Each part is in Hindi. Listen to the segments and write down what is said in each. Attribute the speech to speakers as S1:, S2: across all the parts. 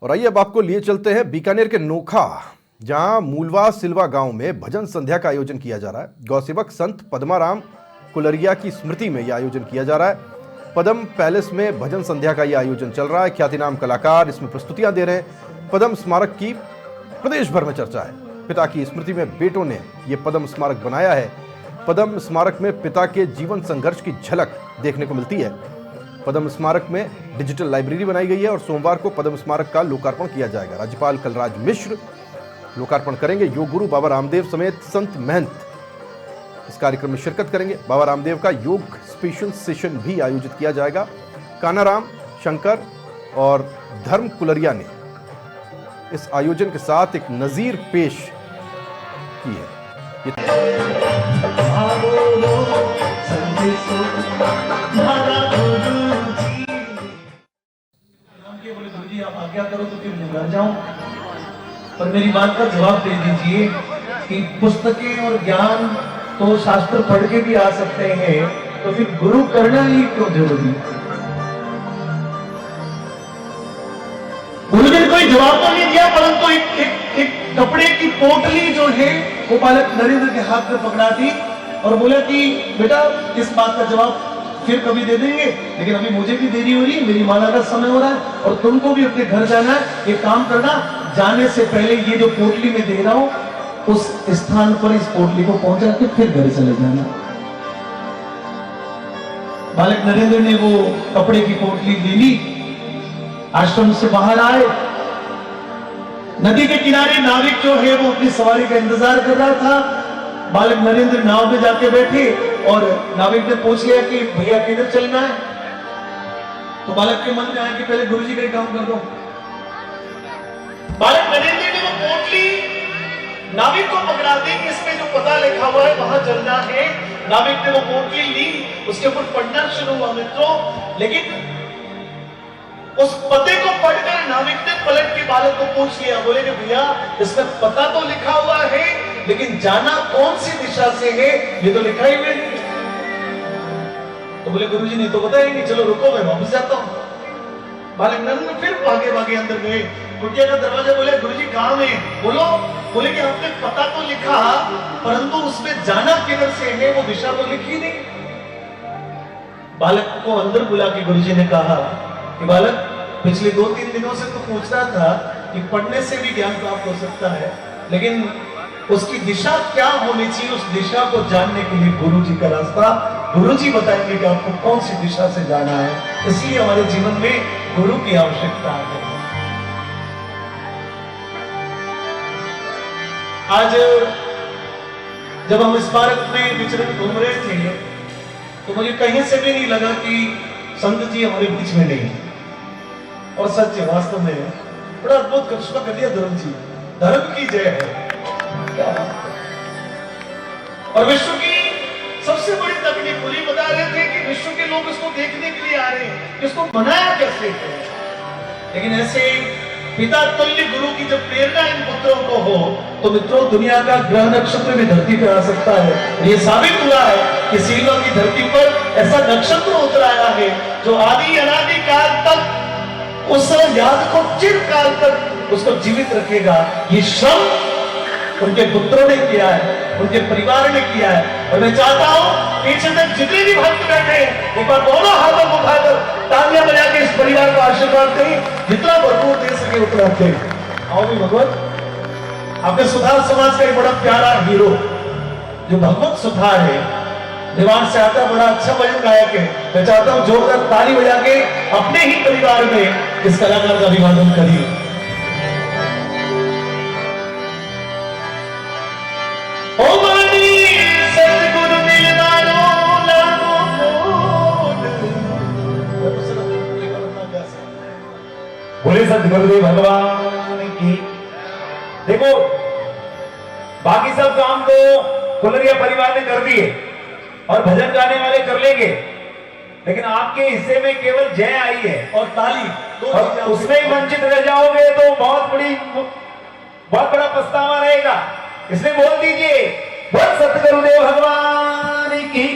S1: और आइए अब आपको लिए चलते हैं बीकानेर के नोखा, जहां मूलवा सिलवा गांव में भजन संध्या का आयोजन किया जा रहा है। गौसेवक संत पद्माराम कुलरिया की स्मृति में यह आयोजन किया जा रहा है। पद्म पैलेस में भजन संध्या का यह आयोजन चल रहा है। ख्यातिनाम कलाकार इसमें प्रस्तुतियां दे रहे हैं। पद्म स्मारक की प्रदेश भर में चर्चा है। पिता की स्मृति में बेटों ने यह पद्म स्मारक बनाया है। पद्म स्मारक में पिता के जीवन संघर्ष की झलक देखने को मिलती है। पद्म स्मारक में डिजिटल लाइब्रेरी बनाई गई है और सोमवार को पद्म स्मारक का लोकार्पण किया जाएगा। राज्यपाल कलराज मिश्र लोकार्पण करेंगे। योग गुरु बाबा रामदेव समेत संत महंत इस कार्यक्रम में शिरकत करेंगे। बाबा रामदेव का योग स्पेशल सेशन भी आयोजित किया जाएगा। कानाराम शंकर और धर्म कुलरिया ने इस आयोजन के साथ एक नजीर पेश की है।
S2: गुरुजी आप आज्ञा करो तो फिर मैं घर जाऊं, पर मेरी बात का जवाब दे दीजिए कि पुस्तकें और ज्ञान तो शास्त्र पढ़ के भी आ सकते हैं, तो फिर गुरु करना ही क्यों जरूरी? गुरुजी ने कोई जवाब तो नहीं दिया, परंतु एक कपड़े की पोटली जो है वो बालक नरेंद्र के हाथ में पकड़ा दी और बोला कि बेटा इस बात का जवाब फिर कभी दे देंगे, लेकिन अभी मुझे भी देरी हो रही है, मेरी माला का समय हो रहा है और तुमको भी अपने घर जाना है। एक काम करना, जाने से पहले ये जो पोटली में दे रहा हूं उस स्थान पर इस पोटली को पहुंचा के फिर घर चले जाना। बालक नरेंद्र ने वो कपड़े की पोटली ले ली, आश्रम से बाहर आए। नदी के किनारे नाविक जो है वो अपनी सवारी का इंतजार कर रहा था। बालक नरेंद्र नाव में जाके बैठे और नाविक ने पूछ लिया कि भैया किधर चलना है। तो बालक के मन में आया कि पहले गुरुजी का ही काम कर दो। बालक नरेंद्र ने वो पोटली नाविक को पकड़ा दी कि इसमें जो पता लिखा हुआ है वहां चलना है। नाविक ने वो पोटली ली, उसके ऊपर पढ़ना शुरू हुआ मित्रों, लेकिन उस पते को पढ़कर नाविक ने पलट के बालक को पूछ लिया, बोले कि भैया इसमें पता तो लिखा हुआ है, लेकिन जाना कौन सी दिशा से है ये तो लिखा ही नहीं। तो बोले गुरुजी नहीं तो बताएंगे, चलो रुको मैं वापस जाता हूं। बालक नरेंद्र फिर भागे भागे अंदर गए, कुटिया का दरवाजा, बोले गुरुजी कहां है? बोलो। बोले कि आपने पता तो लिखा, परंतु उसमें जाना किधर से है वो दिशा तो लिखी नहीं। बालक को अंदर बुला के गुरुजी ने कहा कि बालक पिछले 2-3 दिनों से तो पूछ रहा था कि पढ़ने से भी ज्ञान प्राप्त हो सकता है, लेकिन उसकी दिशा क्या होनी चाहिए, उस दिशा को जानने के लिए गुरुजी का रास्ता, गुरुजी बताएंगे कि आपको कौन सी दिशा से जाना है। इसलिए हमारे जीवन में गुरु की आवश्यकता है। आज जब हम इस पार्क में विचरण घूम रहे थे तो मुझे कहीं से भी नहीं लगा कि संत जी हमारे बीच में नहीं, और सच है, वास्तव में बड़ा अद्भुत करिश्मा कर दिया धर्म जी। धर्म की जय है। और विश्व की सबसे बड़ी तकलीफ पूरी बता रहे थे कि विश्व के लोग इसको देखने के लिए आ रहे हैं कि इसको बनाया कैसे है। लेकिन ऐसे पिता तुल्य गुरु की जब प्रेरणा इन पुत्रों को हो तो मित्रों दुनिया का ग्रह नक्षत्र भी धरती पर आ सकता है। ये साबित हुआ है कि सिल्वा की धरती पर ऐसा नक्षत्र उतर आया है जो आदि अनादि काल तक उस याद को चिरकाल तक उसको जीवित रखेगा। ये श्रम उनके पुत्रों ने किया है, उनके परिवार ने किया है। और मैं चाहता हूं पीछे तक जितने भी भक्त बैठे एक बार दोनों हाथों को उठाकर तालियां बजा के इस परिवार को आशीर्वाद दें, जितना भरपूर दे सके उतना दें। आओ भी भगवत, आपने सुधार समाज का एक बड़ा प्यारा हीरो जो भगवत सुधार है, दीवार से आता, बड़ा अच्छा भजन गायक है। मैं चाहता हूं जोरदार ताली बजा के अपने ही परिवार में इस कलाकार का अभिवादन करिए।
S3: बोले सतगुरुदेव भगवान की। देखो बाकी सब काम तो कुलरिया परिवार ने कर दिए और भजन गाने वाले कर लेंगे, लेकिन आपके हिस्से में केवल जय आई है और ताली, और उसमें ही वंचित रह जाओगे तो बहुत बड़ा पछतावा रहेगा। इसलिए बोल दीजिए बोल सतगुरुदेव भगवान की,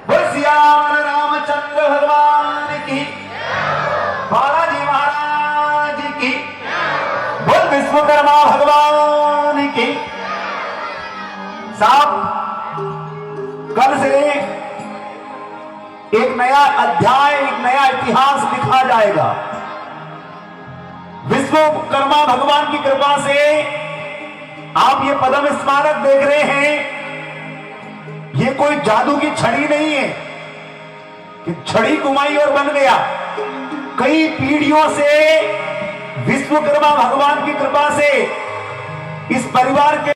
S3: बोल सिया रामचंद्र भगवान की, बालाजी की, बोल विश्वकर्मा भगवान की। साहब, कल से एक नया अध्याय, एक नया इतिहास लिखा जाएगा। विश्वकर्मा भगवान की कृपा से आप ये पद्म स्मारक देख रहे हैं, ये कोई जादू की छड़ी नहीं है कि छड़ी घुमाई और बन गया। कई पीढ़ियों से विश्वकर्मा भगवान की कृपा से इस परिवार के